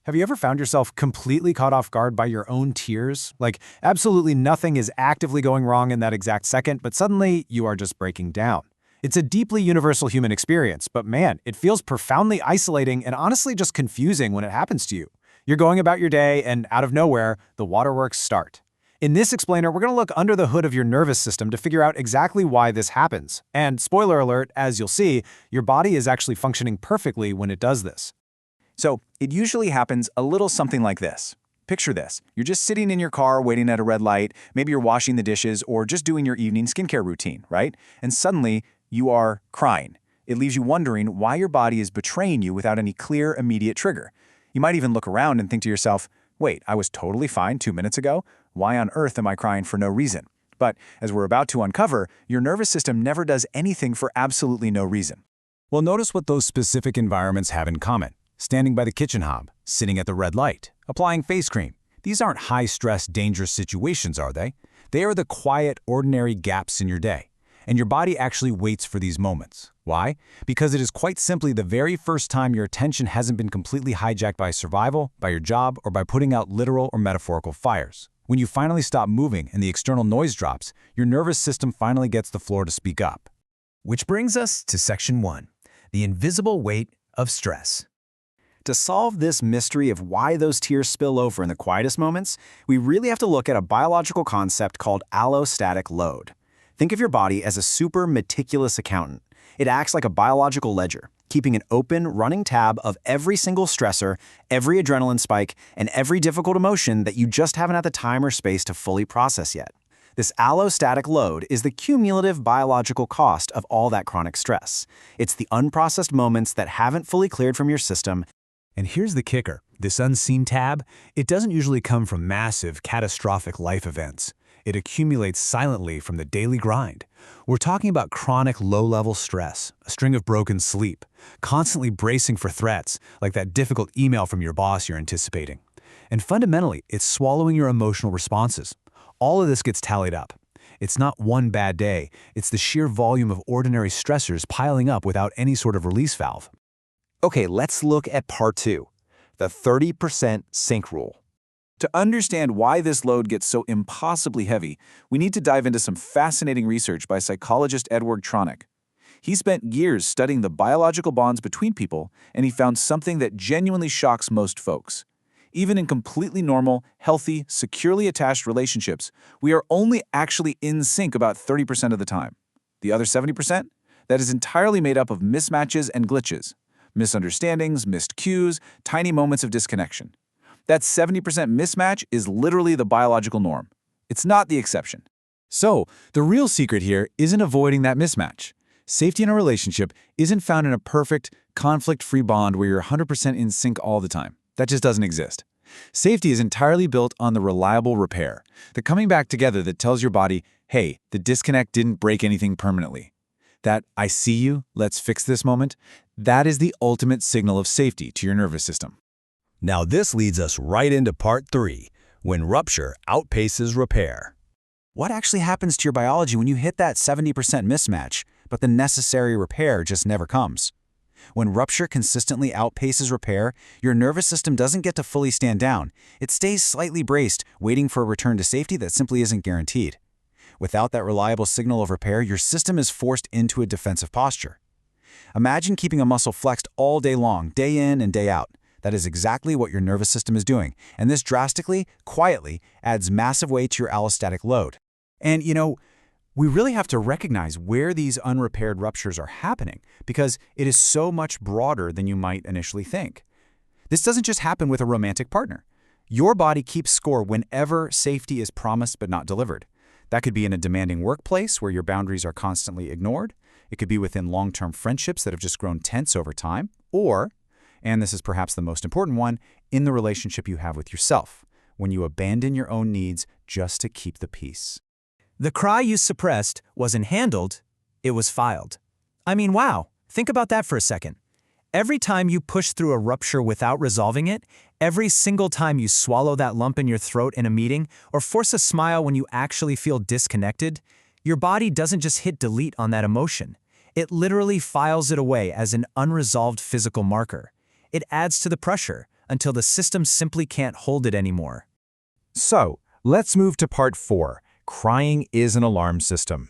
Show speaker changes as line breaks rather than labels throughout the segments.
Have you ever found yourself completely caught off guard by your own tears? Like, absolutely nothing is actively going wrong in that exact second, but suddenly you are just breaking down. It's a deeply universal human experience, but man, it feels profoundly isolating and honestly just confusing when it happens to you. You're going about your day, and out of nowhere, the waterworks start. In this explainer, we're going to look under the hood of your nervous system to figure out exactly why this happens. And spoiler alert, as you'll see, your body is actually functioning perfectly when it does this.
So, it usually happens a little something like this. Picture this. You're just sitting in your car waiting at a red light, maybe you're washing the dishes or just doing your evening skincare routine, right? And suddenly, you are crying. It leaves you wondering why your body is betraying you without any clear, immediate trigger. You might even look around and think to yourself, wait, I was totally fine 2 minutes ago? Why on earth am I crying for no reason? But as we're about to uncover, your nervous system never does anything for absolutely no reason.
Well, notice what those specific environments have in common. Standing by the kitchen hob, sitting at the red light, applying face cream. These aren't high-stress, dangerous situations, are they? They are the quiet, ordinary gaps in your day. And your body actually waits for these moments. Why? Because it is quite simply the very first time your attention hasn't been completely hijacked by survival, by your job, or by putting out literal or metaphorical fires. When you finally stop moving and the external noise drops, your nervous system finally gets the floor to speak up.
Which brings us to Section 1, the invisible weight of stress.
To solve this mystery of why those tears spill over in the quietest moments, we really have to look at a biological concept called allostatic load. Think of your body as a super meticulous accountant. It acts like a biological ledger, keeping an open, running tab of every single stressor, every adrenaline spike, and every difficult emotion that you just haven't had the time or space to fully process yet. This allostatic load is the cumulative biological cost of all that chronic stress. It's the unprocessed moments that haven't fully cleared from your system.
And here's the kicker. This unseen tab, it doesn't usually come from massive, catastrophic life events. It accumulates silently from the daily grind. We're talking about chronic low-level stress, a string of broken sleep, constantly bracing for threats, like that difficult email from your boss you're anticipating. And fundamentally, it's swallowing your emotional responses. All of this gets tallied up. It's not one bad day, it's the sheer volume of ordinary stressors piling up without any sort of release valve.
Okay, let's look at part 2, the 30% sink rule. To understand why this load gets so impossibly heavy, we need to dive into some fascinating research by psychologist Edward Tronick. He spent years studying the biological bonds between people, and he found something that genuinely shocks most folks. Even in completely normal, healthy, securely attached relationships, we are only actually in sync about 30% of the time. The other 70%? That is entirely made up of mismatches and glitches. Misunderstandings, missed cues, tiny moments of disconnection. That 70% mismatch is literally the biological norm. It's not the exception.
So, the real secret here isn't avoiding that mismatch. Safety in a relationship isn't found in a perfect, conflict-free bond where you're 100% in sync all the time. That just doesn't exist. Safety is entirely built on the reliable repair, the coming back together that tells your body, hey, the disconnect didn't break anything permanently. That I see you, let's fix this moment, that is the ultimate signal of safety to your nervous system.
Now this leads us right into part 3, when rupture outpaces repair.
What actually happens to your biology when you hit that 70% mismatch, but the necessary repair just never comes? When rupture consistently outpaces repair, your nervous system doesn't get to fully stand down. It stays slightly braced, waiting for a return to safety that simply isn't guaranteed. Without that reliable signal of repair, your system is forced into a defensive posture. Imagine keeping a muscle flexed all day long, day in and day out. That is exactly what your nervous system is doing, and this drastically, quietly, adds massive weight to your allostatic load. And we really have to recognize where these unrepaired ruptures are happening, because it is so much broader than you might initially think. This doesn't just happen with a romantic partner. Your body keeps score whenever safety is promised but not delivered. That could be in a demanding workplace where your boundaries are constantly ignored. It could be within long-term friendships that have just grown tense over time, or, and this is perhaps the most important one, in the relationship you have with yourself, when you abandon your own needs just to keep the peace.
The cry you suppressed wasn't handled, it was filed. I mean, wow, think about that for a second. Every time you push through a rupture without resolving it, every single time you swallow that lump in your throat in a meeting or force a smile when you actually feel disconnected, your body doesn't just hit delete on that emotion. It literally files it away as an unresolved physical marker. It adds to the pressure, until the system simply can't hold it anymore.
So, let's move to part 4. Crying is an alarm system.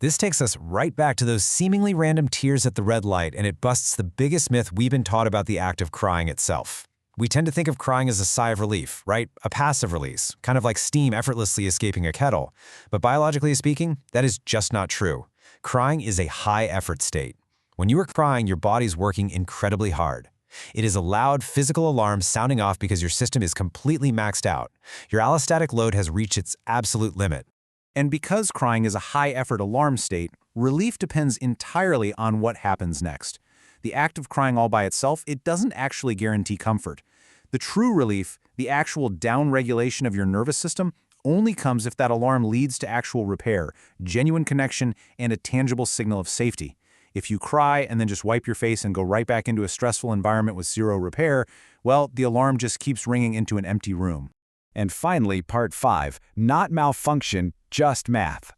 This takes us right back to those seemingly random tears at the red light, and it busts the biggest myth we've been taught about the act of crying itself. We tend to think of crying as a sigh of relief, right? A passive release, kind of like steam effortlessly escaping a kettle. But biologically speaking, that is just not true. Crying is a high-effort state. When you are crying, your body's working incredibly hard. It is a loud physical alarm sounding off because your system is completely maxed out. Your allostatic load has reached its absolute limit.
And because crying is a high-effort alarm state, relief depends entirely on what happens next. The act of crying all by itself, it doesn't actually guarantee comfort. The true relief, the actual downregulation of your nervous system, only comes if that alarm leads to actual repair, genuine connection, and a tangible signal of safety. If you cry and then just wipe your face and go right back into a stressful environment with zero repair, well, the alarm just keeps ringing into an empty room.
And finally, part 5, not malfunction, just math.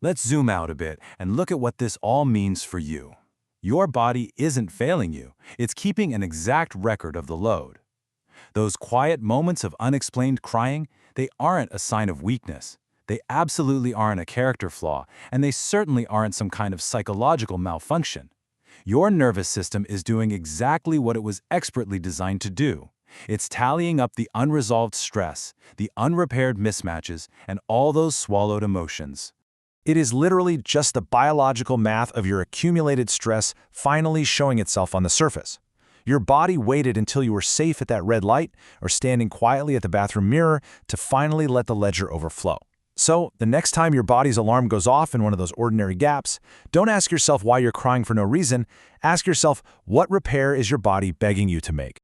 Let's zoom out a bit and look at what this all means for you. Your body isn't failing you. It's keeping an exact record of the load. Those quiet moments of unexplained crying, they aren't a sign of weakness. They absolutely aren't a character flaw, and they certainly aren't some kind of psychological malfunction. Your nervous system is doing exactly what it was expertly designed to do. It's tallying up the unresolved stress, the unrepaired mismatches, and all those swallowed emotions. It is literally just the biological math of your accumulated stress finally showing itself on the surface. Your body waited until you were safe at that red light or standing quietly at the bathroom mirror to finally let the ledger overflow. So, the next time your body's alarm goes off in one of those ordinary gaps, don't ask yourself why you're crying for no reason. Ask yourself, what repair is your body begging you to make?